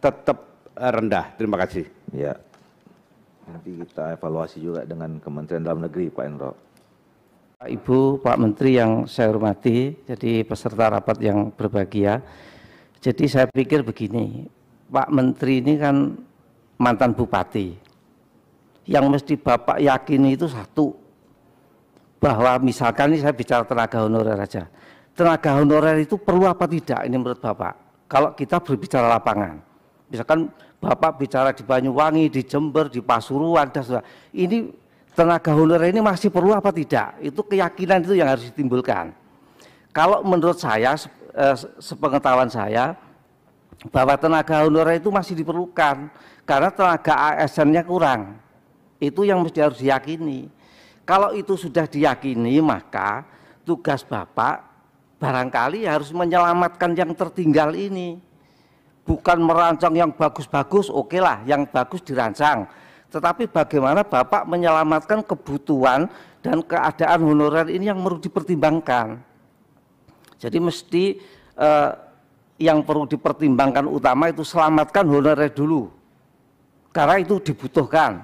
tetap rendah. Terima kasih. Ya. Nanti kita evaluasi juga dengan Kementerian Dalam Negeri, Pak Endro. Ibu, Pak Menteri yang saya hormati, jadi peserta rapat yang berbahagia. Jadi saya pikir begini, Pak Menteri ini kan mantan bupati. Yang mesti Bapak yakini itu satu, bahwa misalkan ini saya bicara tenaga honorer aja. Tenaga honorer itu perlu apa tidak ini menurut Bapak? Kalau kita berbicara lapangan. Misalkan Bapak bicara di Banyuwangi, di Jember, di Pasuruan, dan ini tenaga honorer ini masih perlu apa tidak? Itu keyakinan itu yang harus ditimbulkan. Kalau menurut saya, sepengetahuan saya, bahwa tenaga honorer itu masih diperlukan karena tenaga ASN-nya kurang. Itu yang mesti harus diyakini. Kalau itu sudah diyakini, maka tugas Bapak barangkali harus menyelamatkan yang tertinggal ini. Bukan merancang yang bagus-bagus, oke lah, yang bagus dirancang. Tetapi bagaimana Bapak menyelamatkan kebutuhan dan keadaan honorer ini yang perlu dipertimbangkan. Jadi mesti yang perlu dipertimbangkan utama itu selamatkan honorer dulu. Karena itu dibutuhkan.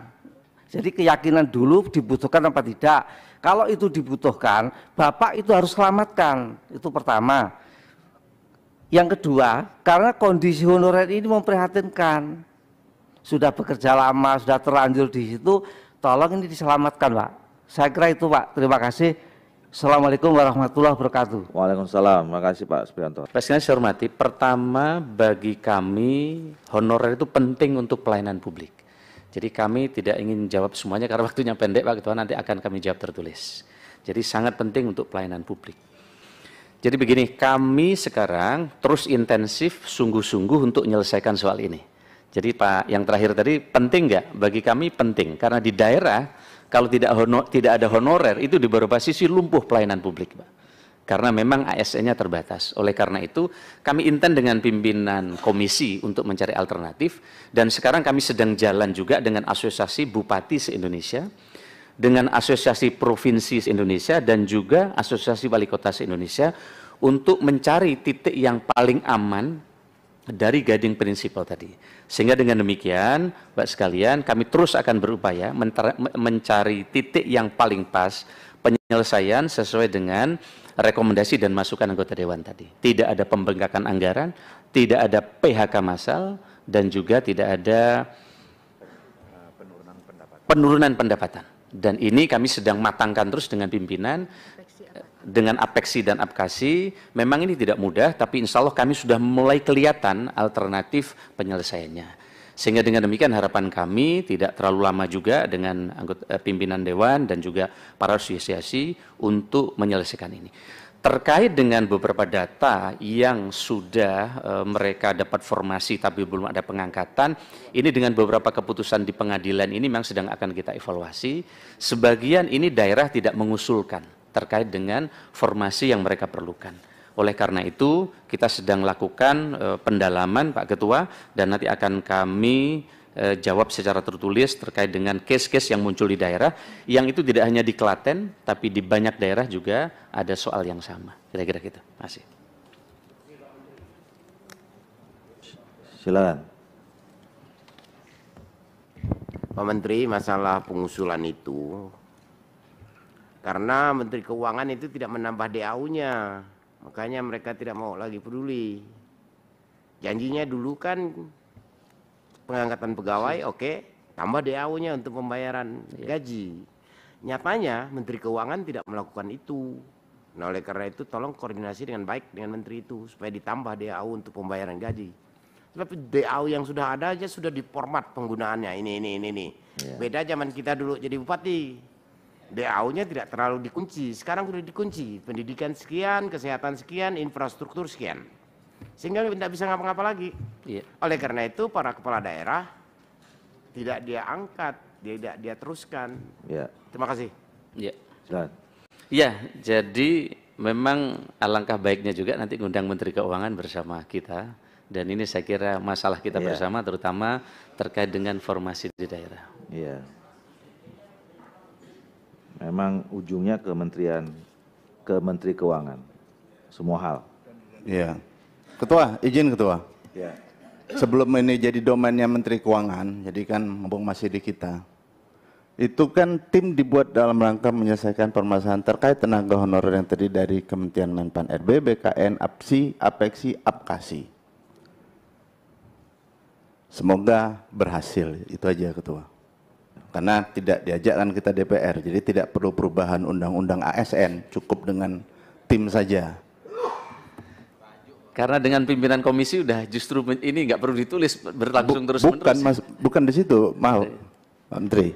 Jadi keyakinan dulu dibutuhkan apa tidak. Kalau itu dibutuhkan, Bapak itu harus selamatkan. Itu pertama. Yang kedua, karena kondisi honorer ini memprihatinkan. Sudah bekerja lama, sudah terlanjur di situ, tolong ini diselamatkan, Pak. Saya kira itu, Pak. Terima kasih. Assalamualaikum warahmatullahi wabarakatuh. Waalaikumsalam. Terima kasih Pak Supriyanto. Presiden saya hormati, pertama bagi kami honorer itu penting untuk pelayanan publik. Jadi kami tidak ingin jawab semuanya karena waktunya pendek Pak Ketua, nanti akan kami jawab tertulis. Jadi sangat penting untuk pelayanan publik. Jadi begini, kami sekarang terus intensif sungguh-sungguh untuk menyelesaikan soal ini. Jadi Pak, yang terakhir tadi penting nggak? Bagi kami penting, karena di daerah kalau tidak ada honorer itu di beberapa sisi lumpuh pelayanan publik Pak. Karena memang ASN-nya terbatas. Oleh karena itu kami intent dengan pimpinan komisi untuk mencari alternatif, dan sekarang kami sedang jalan juga dengan Asosiasi Bupati se-Indonesia, dengan Asosiasi Provinsi se-Indonesia, dan juga Asosiasi Wali Kota se-Indonesia untuk mencari titik yang paling aman dari guiding principle tadi. Sehingga dengan demikian, Bapak sekalian, kami terus akan berupaya mencari titik yang paling pas penyelesaian sesuai dengan rekomendasi dan masukan anggota Dewan tadi. Tidak ada pembengkakan anggaran, tidak ada PHK massal, dan juga tidak ada penurunan pendapatan. Dan ini kami sedang matangkan terus dengan pimpinan, dengan apeksi dan apkasi. Memang ini tidak mudah, tapi insya Allah kami sudah mulai kelihatan alternatif penyelesaiannya. Sehingga dengan demikian harapan kami tidak terlalu lama juga dengan anggota pimpinan Dewan dan juga para asosiasi untuk menyelesaikan ini. Terkait dengan beberapa data yang sudah mereka dapat formasi tapi belum ada pengangkatan, ini dengan beberapa keputusan di pengadilan ini memang sedang akan kita evaluasi. Sebagian ini daerah tidak mengusulkan terkait dengan formasi yang mereka perlukan. Oleh karena itu kita sedang lakukan pendalaman Pak Ketua, dan nanti akan kami jawab secara tertulis terkait dengan case-case yang muncul di daerah, yang itu tidak hanya di Klaten, tapi di banyak daerah juga ada soal yang sama. Kira-kira gitu. Terima kasih. Silakan. Pak Menteri, masalah pengusulan itu, karena Menteri Keuangan itu tidak menambah DAU-nya, makanya mereka tidak mau lagi peduli. Janjinya dulu kan pengangkatan pegawai, oke, tambah DAU-nya untuk pembayaran gaji. Nyatanya Menteri Keuangan tidak melakukan itu. Nah, oleh karena itu tolong koordinasi dengan baik dengan Menteri itu supaya ditambah DAU untuk pembayaran gaji. Tapi DAU yang sudah ada aja sudah diformat penggunaannya ini. Beda zaman kita dulu jadi bupati. DAU-nya tidak terlalu dikunci, sekarang sudah dikunci. Pendidikan sekian, kesehatan sekian, infrastruktur sekian. Sehingga tidak bisa ngapa-ngapa lagi. Oleh karena itu para kepala daerah tidak dia angkat, dia teruskan. Terima kasih. Ya, jadi memang alangkah baiknya juga nanti ngundang Menteri Keuangan bersama kita. Dan ini saya kira masalah kita bersama, terutama terkait dengan formasi di daerah. Iya. Memang ujungnya ke Menteri Keuangan, semua hal. Iya. Ketua, izin Ketua. Ya. sebelum ini jadi domainnya Menteri Keuangan, jadi kan mumpung masih di kita, itu kan tim dibuat dalam rangka menyelesaikan permasalahan terkait tenaga honorer yang terdiri dari Kementerian Menpan RB, BKN, APSI, APEKSI, APKASI. Semoga berhasil, itu aja Ketua. Karena tidak diajakkan kita DPR, jadi tidak perlu perubahan undang-undang ASN, cukup dengan tim saja. Karena dengan pimpinan komisi udah justru ini nggak perlu ditulis, berlangsung terus-menerus. Bukan di situ, mau Pak Menteri.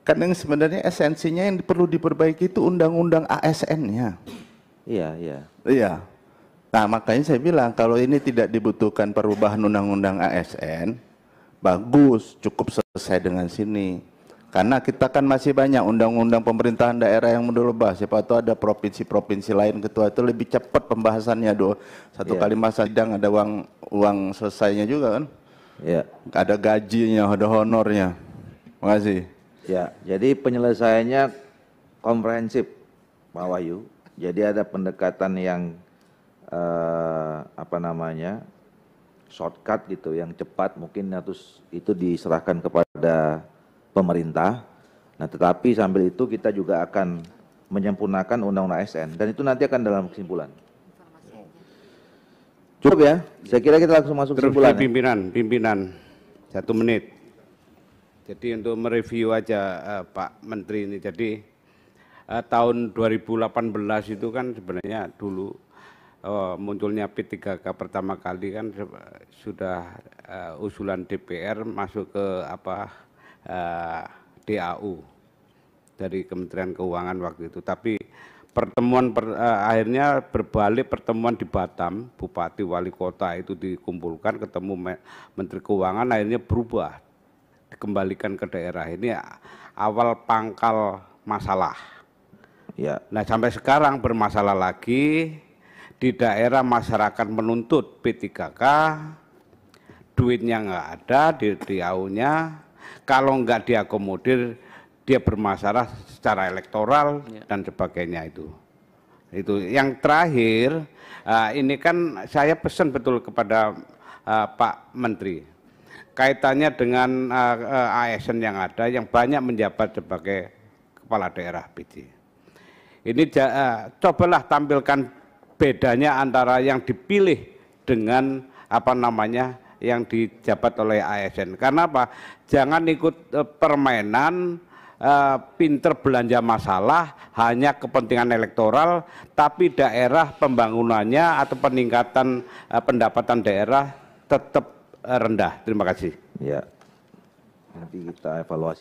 Kan yang sebenarnya esensinya yang perlu diperbaiki itu undang-undang ASN-nya. Iya, iya. Iya. Nah, makanya saya bilang kalau ini tidak dibutuhkan perubahan undang-undang ASN, bagus, cukup selesai dengan sini. Karena kita kan masih banyak undang-undang pemerintahan daerah yang mendelebah. Siapa tahu ada provinsi-provinsi lain Ketua itu lebih cepat pembahasannya, satu kali masa sidang ada uang selesainya juga kan. Iya. Ada gajinya, ada honornya. Terima kasih. Ya, jadi penyelesaiannya komprehensif, Pak Wahyu. Jadi ada pendekatan yang shortcut gitu, yang cepat mungkin harus itu diserahkan kepada pemerintah. Nah, tetapi sambil itu kita juga akan menyempurnakan undang-undang ASN dan itu nanti akan dalam kesimpulan. Cukup ya? Saya kira kita langsung masuk kesimpulan. Pimpinan 1 menit. Jadi untuk mereview aja Pak Menteri ini. Jadi tahun 2018 itu kan sebenarnya dulu munculnya P3K pertama kali kan sudah usulan DPR masuk ke DAU dari Kementerian Keuangan waktu itu. Tapi pertemuan akhirnya berbalik, pertemuan di Batam, Bupati Wali Kota itu dikumpulkan, ketemu Menteri Keuangan, akhirnya berubah, dikembalikan ke daerah. Ini awal pangkal masalah. Ya. Nah sampai sekarang bermasalah lagi, di daerah masyarakat menuntut P3K, duitnya nggak ada di DAU-nya, kalau nggak diakomodir dia bermasalah secara elektoral dan sebagainya itu. Yang terakhir ini kan saya pesan betul kepada Pak Menteri kaitannya dengan ASN yang ada yang banyak menjabat sebagai kepala daerah PJ. Ini cobalah tampilkan bedanya antara yang dipilih dengan yang dijabat oleh ASN. Karena apa? Jangan ikut permainan pinter belanja masalah hanya kepentingan elektoral, tapi daerah pembangunannya atau peningkatan pendapatan daerah tetap rendah. Terima kasih. Ya. Nanti kita evaluasi.